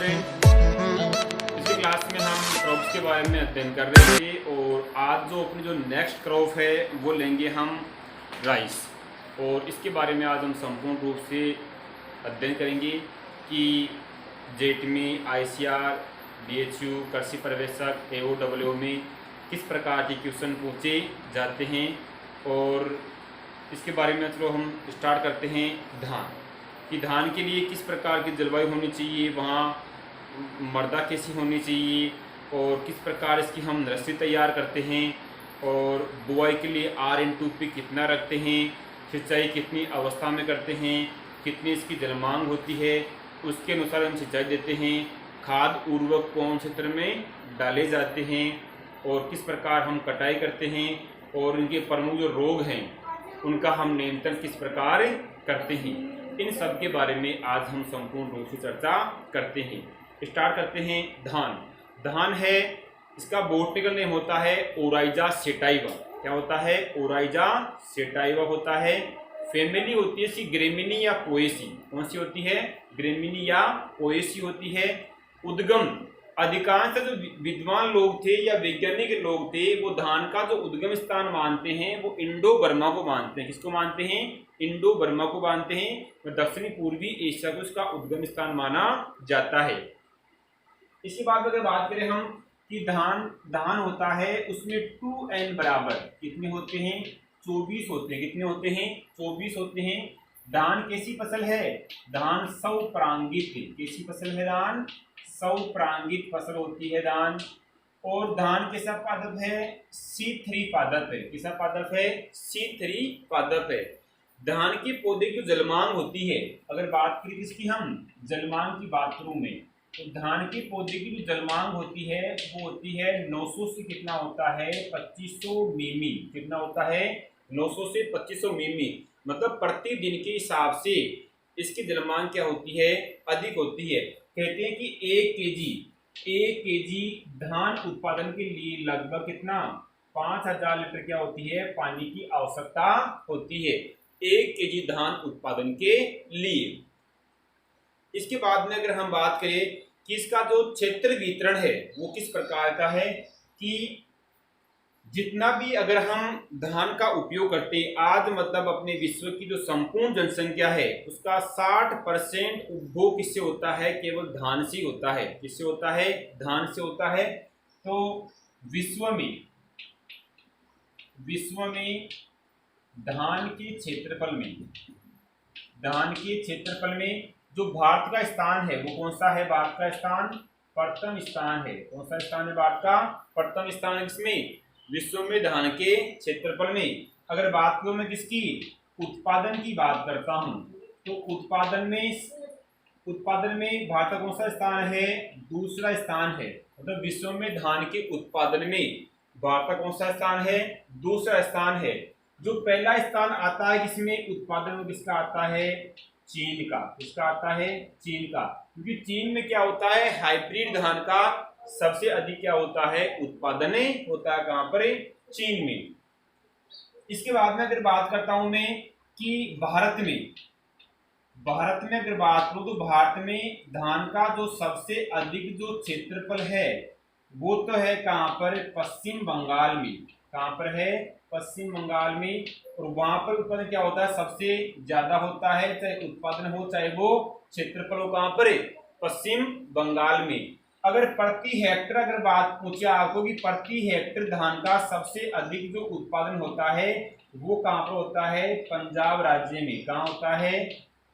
Student, पिछली class में हम क्रॉप्स के बारे में अध्ययन कर रहे थे और आज जो अपनी जो नेक्स्ट क्रॉप है वो लेंगे हम राइस। और इसके बारे में आज हम संपूर्ण रूप से अध्ययन करेंगे कि जेट में, आईसीआर, बीएचयू, कृषि पर्यवेक्षक, एओडब्ल्यू में किस प्रकार के क्वेश्चन पूछे जाते हैं। और इसके बारे में चलो हम स्टार्ट करते हैं धान कि धान के लिए किस प्रकार की जलवायु होनी चाहिए, वहाँ मृदा कैसी होनी चाहिए और किस प्रकार इसकी हम नर्सरी तैयार करते हैं और बुआई के लिए R/P कितना रखते हैं, सिंचाई कितनी अवस्था में करते हैं, कितनी इसकी जलमांग होती है, उसके अनुसार हम सिंचाई देते हैं, खाद उर्वरक कौन से क्षेत्र में डाले जाते हैं और किस प्रकार हम कटाई करते हैं और इनके प्रमुख जो रोग हैं उनका हम नियंत्रण किस प्रकार करते हैं। इन सब के बारे में आज हम संपूर्ण रूप से चर्चा करते हैं। स्टार्ट करते हैं धान। धान है, इसका बोटनिकल नेम होता है ओराइजा सेटाइवा। क्या होता है? ओराइजा सेटाइवा होता है। फैमिली होती है इसकी ग्रेमिनी या पोएसी। कौन सी होती है? ग्रेमिनी या पोएसी होती है। उद्गम, अधिकांश जो विद्वान लोग थे या वैज्ञानिक लोग थे वो धान का जो उद्गम स्थान मानते हैं वो इंडो बर्मा को मानते हैं। किसको मानते हैं? इंडो बर्मा को मानते हैं। दक्षिणी पूर्वी एशिया को इसका उद्गम स्थान माना जाता है। इसके बाद अगर बात करें हम कि धान होता है उसमें 2n बराबर कितने होते हैं? 24 होते हैं। कितने होते हैं? 24 होते हैं। धान कैसी फसल है? धान स्वपरागित। कैसी फसल है? धान स्वपरागित फसल होती है धान। और धान कैसा पादप है? C3 पादप है। कैसा पादप है? C3 पादप है। धान के पौधे की जलमांग होती है, अगर बात करें किसकी हम जलमांग की बात करूं मैं, तो धान के पौधे की जो जलमांग होती है वो होती है 900 से कितना होता है? 2500 मिमी। कितना होता है? 900 से 2500 मिमी। मतलब प्रतिदिन के हिसाब से इसकी जलमांग क्या होती है? अधिक होती है। कहते हैं कि 1 केजी धान उत्पादन के लिए लगभग कितना? 5000 लीटर क्या होती है? पानी की आवश्यकता होती है 1 केजी धान उत्पादन के लिए। इसके बाद में अगर हम बात करें कि इसका जो क्षेत्र वितरण है वो किस प्रकार का है कि जितना भी अगर हम धान का उपयोग करते हैं आज, मतलब अपने विश्व की जो संपूर्ण जनसंख्या है उसका 60% उपभोग किससे होता है? केवल धान से होता है। किससे होता है? धान से होता है। तो विश्व में धान के क्षेत्रफल में जो भारत का स्थान है वो कौन सा है? भारत का स्थान प्रथम स्थान है। कौन सा स्थान है? भारत का प्रथम स्थान है। इसमें विश्व में धान के क्षेत्रफल में। अगर बात करूं मैं किसकी? उत्पादन की बात करता हूं तो उत्पादन में भारत का कौन सा स्थान है? दूसरा स्थान है। मतलब विश्व में धान के उत्पादन में भारत का कौन सा स्थान है? दूसरा स्थान है। जो पहला स्थान आता है किसमें उत्पादन में, किसका आता है? चीन का। किसका आता है? चीन का। क्योंकि चीन में क्या होता है? हाइब्रिड धान का सबसे अधिक क्या होता है? उत्पादन होता है। कहां पर? चीन में। इसके बाद में अगर बात करता हूं मैं कि भारत में अगर बात करूं तो भारत में धान का जो सबसे अधिक जो क्षेत्रफल है वो तो है कहां पर? पश्चिम बंगाल में। कहां पर है? पश्चिम बंगाल में। और वहां पर उत्पादन क्या होता है? सबसे ज्यादा होता है, चाहे उत्पादन हो चाहे वो क्षेत्रफल हो। कहां पर? पश्चिम बंगाल में। अगर प्रति हेक्टर अगर बात पूछे आपको कि प्रति हेक्टर धान का सबसे अधिक जो उत्पादन होता है वो कहां पर होता है? पंजाब राज्य में। कहां होता है?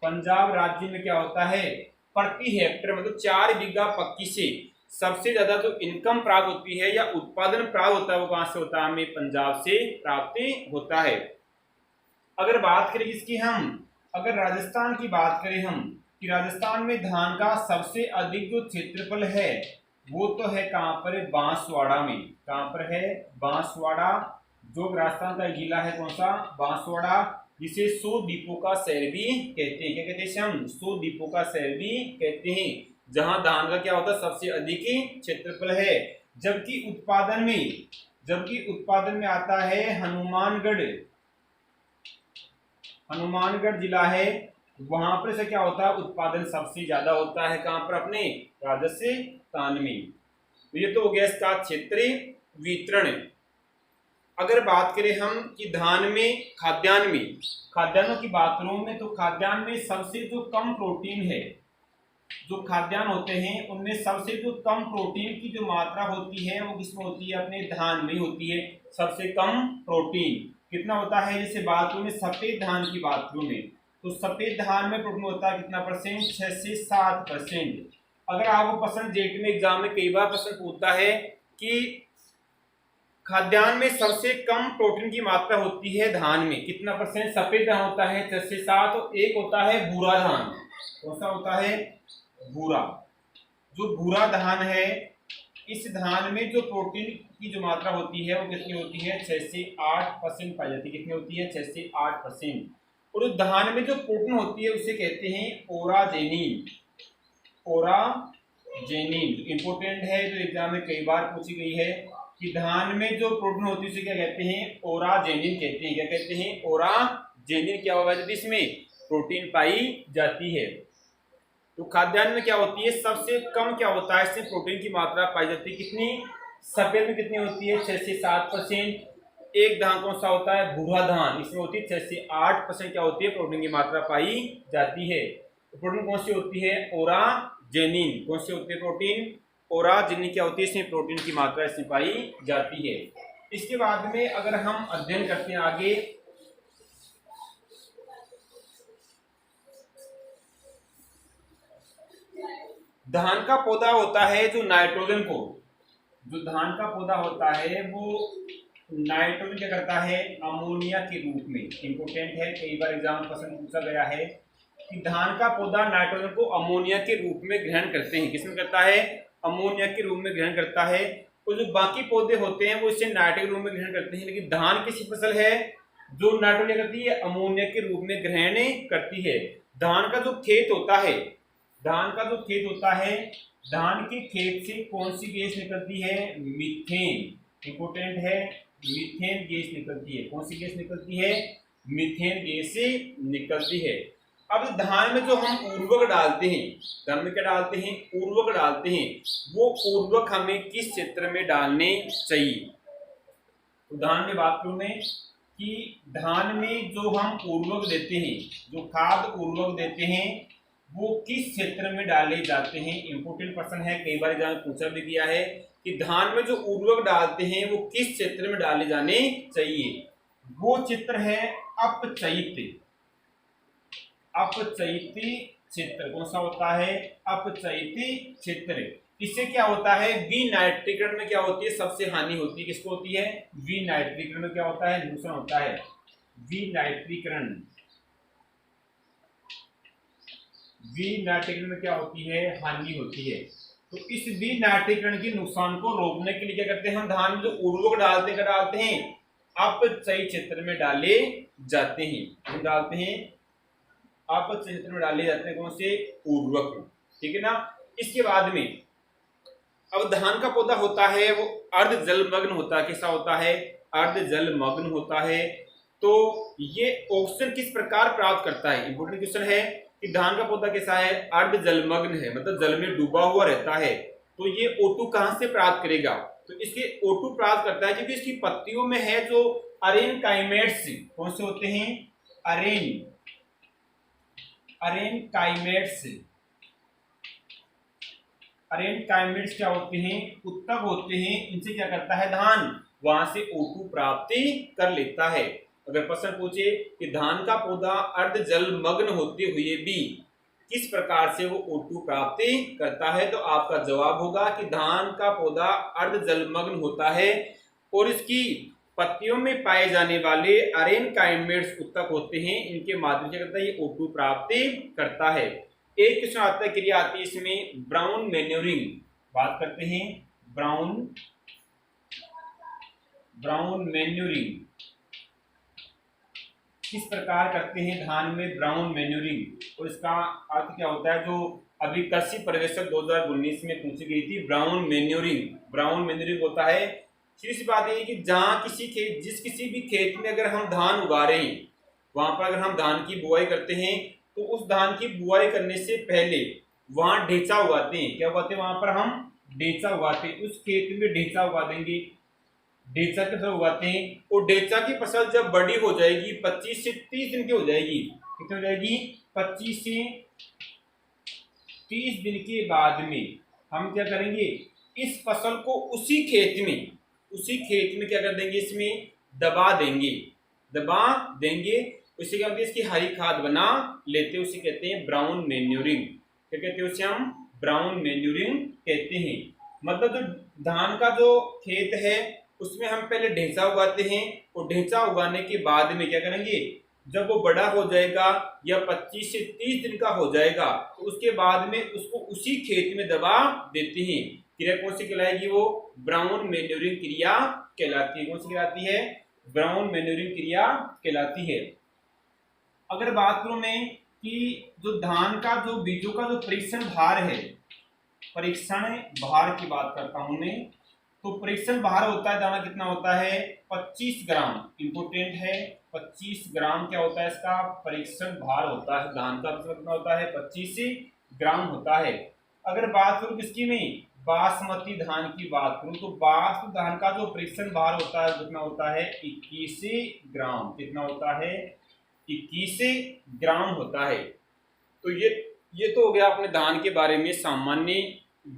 पंजाब राज्य में क्या होता है? प्रति हेक्टर मतलब 4 बीघा पक्की से सबसे ज्यादा जो इनकम प्राप्त होती है या उत्पादन प्राप्त होता है वो कहां से होता है? हमें पंजाब से प्राप्त होता है। अगर बात करें इसकी हम, अगर राजस्थान की बात करें हम कि राजस्थान में धान का सबसे अधिक जो क्षेत्रफल है वो तो है कहां पर? बांसवाड़ा में। कहां पर है? बांसवाड़ा। जो राजस्थान का जिला है कौन सा? बांसवाड़ा, जिसे 100 द्वीपों का शहर भी कहते हैं। क्या कहते हैं? हम 100 द्वीपों का शहर भी कहते हैं, जहां धान का क्या होता है? सबसे अधिक क्षेत्रफल है। जबकि उत्पादन में आता है हनुमानगढ़ जिला है। वहां पर से क्या होता है, उत्पादन सबसे ज्यादा होता है कहां पर, अपने राजस्थान में। तो ये तो हो गया इसका क्षेत्रीय वितरण। अगर बात करें हम कि धान में खाद्यान्नों की बात करूं मैं, तो खाद्यान्न में सबसे जो कम प्रोटीन है, जो खाद्यान्न होते हैं उनमें सबसे जो कम प्रोटीन की जो मात्रा होती है वो किसमें होती है, अपने धान में होती है। सबसे कम प्रोटीन कितना होता है, जैसे बात करूं मैं सफेद धान की बात करूं मैं, तो सफेद धान में प्रोटीन होता है कितना परसेंट, 6 से 7%। अगर आपको प्रश्न जेट में एग्जाम में कई बार प्रश्न पूछता है कि खाद्यान्न में सबसे कम प्रोटीन की मात्रा होती है धान में कितना परसेंट, सफेद धान होता है 6 से 7, और एक होता है भूरा धान। कौन सा होता है, भूरा। जो भूरा धान है, इस धान में जो प्रोटीन की जो मात्रा होती है वो कितनी होती है, 6 से 8% पाई जाती है। कितनी होती है, 6 से 8%। और उस धान में जो प्रोटीन होती है उसे कहते हैं ओराजेनिन। ओराजेनिन इंपोर्टेंट है, जो एग्जाम में कई बार पूछी गई है कि धान में जो प्रोटीन होती है उसे क्या कहते हैं, ओराजेनिन कहते हैं। क्या कहते हैं, ओराजेनिन। क्या होगा, जब इसमें प्रोटीन पाई जाती है। तो खाद्यान्न में क्या होती है, सबसे कम क्या होता है, इसमें प्रोटीन की मात्रा पाई जाती है कितनी, सफेद में कितनी होती है, 6 से 7%। एक धान कौन सा होता है, भूरा धान, इसमें होती है 6 से 8% क्या होती है, प्रोटीन की मात्रा पाई जाती है। तो प्रोटीन कौन सी होती है, ओराजेनिन। कौन सी होती है प्रोटीन, ओराजेनिन। क्या होती है, इसमें प्रोटीन की मात्रा इसमें पाई जाती है। इसके बाद में अगर हम अध्ययन करते हैं आगे, धान का पौधा होता है जो नाइट्रोजन को, जो धान का पौधा होता है वो नाइट्रोजन क्या करता है, अमोनिया के रूप में। इंपोर्टेंट है, कई बार एग्जाम में क्वेश्चन पूछा गया है कि धान का पौधा नाइट्रोजन को अमोनिया के रूप में ग्रहण करते हैं। किसमें करता है, अमोनिया के रूप में ग्रहण करता है। और जो बाकी पौधे होते हैं वो इसे नाइट्रोजन के रूप में ग्रहण करते हैं। लेकिन धान किसी फसल है जो नाइट्रोजन करती है, अमोनिया के रूप में ग्रहण करती है। धान का जो खेत होता है, धान का जो खेत होता है, धान के खेत से कौन सी गैस निकलती है, मीथेन। इंपोर्टेंट है, मीथेन गैस निकलती है। कौन सी गैस निकलती है, मीथेन गैस से निकलती है। अब धान में जो हम उर्वरक डालते हैं, धान में क्या डालते हैं, उर्वरक डालते हैं, वो उर्वरक हमें किस क्षेत्र में डालने चाहिए। तो धान में बात करूं मैं कि धान में जो हम उर्वरक देते हैं, जो खाद उर्वरक देते हैं, वो किस क्षेत्र में डाले जाते हैं। इंपोर्टेंट प्रश्न है, कई बार एग्जाम में पूछा भी गया है कि धान में जो उर्वरक डालते हैं वो किस क्षेत्र में डाले जाने चाहिए। वो चित्र है अपचयित, अपचयिती क्षेत्र। कौन सा होता है, अपचयिती क्षेत्र। इससे क्या होता है, विनाइट्रीकरण में क्या होती है, सबसे हानि होती है। किसको होती है, विनाइट्रीकरण में क्या होता है, नुकसान होता है। विनाइट्रीकरण, विनाइट्रीकरण में क्या होती है, हानि होती है। तो इस विनाइट्रीकरण के नुकसान को रोकने के लिए क्या करते हैं, हम धान में जो उर्वरक डालते हैं अपचयित क्षेत्र में डाले जाते हैं। हम डालते हैं अपचयित क्षेत्र में डाले जाते हैं, कौन से, उर्वरक। ठीक है ना। इसके बाद में अब धान का पौधा होता है वो अर्ध जलमग्न होता है। कैसा होता है, अर्ध जलमग्न होता है। तो ये ऑक्सीजन किस प्रकार प्राप्त करता है, इंपोर्टेंट क्वेश्चन है कि धान का पौधा कैसा है, अर्ध जलमग्न है, मतलब जल में डूबा हुआ रहता है। तो ये O2 कहां से प्राप्त करेगा, तो इसके O2 प्राप्त करता है क्योंकि इसकी पत्तियों में है जो अरेनकाइमेट्स। कौन से होते हैं, अरेनकाइमेट्स। अरेनकाइमेट्स क्या होते हैं, उत्तक होते हैं। इनसे क्या करता है, धान वहां से O2 प्राप्ति कर लेता है। अगर प्रश्न पूछे कि धान का पौधा अर्ध जलमग्न होते हुए भी किस प्रकार से वो O2 प्राप्ति करता है, तो आपका जवाब होगा कि धान का पौधा अर्ध जलमग्न होता है और इसकी पत्तियों में पाए जाने वाले अरेनकाइमेट्स उत्तक होते हैं, इनके माध्यम से करता है ये O2 प्राप्ति करता है। एक क्वेश्चन आता है, क्रिया आती है इसमें ब्राउन मैन्योरिंग। बात करते हैं ब्राउन मैन्योरिंग किस प्रकार करते हैं धान में ब्राउन मैन्योरिंग, और इसका अर्थ क्या होता है, जो अभी कृषि पर्यवेक्षक 2019 में पूछी गई थी। ब्राउन मैन्योरिंग होता है, सीधी सी बात है कि जहां किसी भी खेत में अगर हम धान उगा रहे हैं, वहां पर अगर हम धान की बुआई करते हैं तो उस धान की बुआई करने से पहले वहां ढेंचा उगाते हैं। क्या उगाते हैं? वहां पर हम ढेंचा उगाते हैं। उस खेत में ढेंचा उगा देंगे। ढेंचा की फसल उगाते हैं और ढेंचा की फसल जब बड़ी हो जाएगी, 25 से 30 दिन की हो जाएगी। कितनी हो जाएगी? 25 से 30 दिन के बाद में हम क्या करेंगे? इस फसल को उसी खेत में क्या कर देंगे? इसमें दबा देंगे। दबा देंगे उससे क्या होती है? इसकी हरी खाद बना लेते हैं। उसे कहते हैं ब्राउन मैन्यूरिंग। क्या कहते हैं? उसे हम ब्राउन मैन्यूरिंग कहते हैं। मतलब जो धान का जो खेत है उसमें हम पहले ढेंचा उगाते हैं और ढेंचा उगाने के बाद में क्या करेंगे? जब वो बड़ा हो जाएगा या 25 से 30 दिन का हो जाएगा तो उसके बाद में उसको उसी खेत में दबा देते हैं। क्रिया कौन सी कहलाएगी? वो ब्राउन मैन्यूरिंग क्रिया कहलाती है। कौन सी कहलाती है? ब्राउन मैन्यूरिंग क्रिया कहलाती है। अगर बात करूं मैं कि जो धान का जो बीजों का जो परीक्षण भार है, परीक्षण भार की बात करता हूं मैं, तो परीक्षण भार होता है दाना कितना होता है? 25 ग्राम। इंपोर्टेंट है, 25 ग्राम क्या होता है? इसका परीक्षण भार होता है। धान का कितना होता है? 25 ग्राम होता है। अगर बात करूं किसकी में? बासमती धान की बात करूं तो बासमती धान का जो परीक्षण भार होता है कितना होता है? 21 ग्राम। कितना होता है? 21 ग्राम होता है। तो ये तो हो गया अपने धान के बारे में सामान्य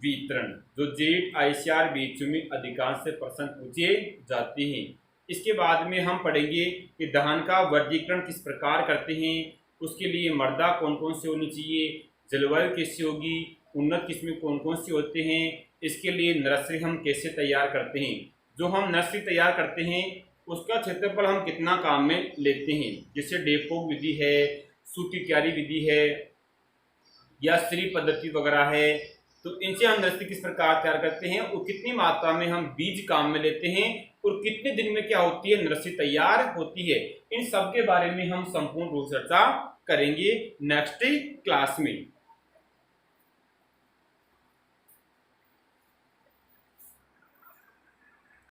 वितरण, जो जेट आईसीआर बीच में अधिकांश से प्रश्न पूछे जाते हैं। इसके बाद में हम पढ़ेंगे कि धान का वर्गीकरण किस प्रकार करते हैं, उसके लिए मृदा कौन कौन से होनी चाहिए, जलवायु कैसी होगी, उन्नत किस्में कौन कौन सी होते हैं, इसके लिए नर्सरी हम कैसे तैयार करते हैं। जो हम नर्सरी तैयार करते हैं उसका क्षेत्रफल हम कितना काम में लेते हैं, जैसे डेपोक विधि है, सूती क्यारी विधि है या श्री पद्धति वगैरह है। तो इनसे हम नर्सरी किस प्रकार तैयार करते हैं और कितनी मात्रा में हम बीज काम में लेते हैं और कितने दिन में क्या होती है? नर्सरी तैयार होती है। इन सब के बारे में हम संपूर्ण रूप से चर्चा करेंगे नेक्स्ट क्लास में।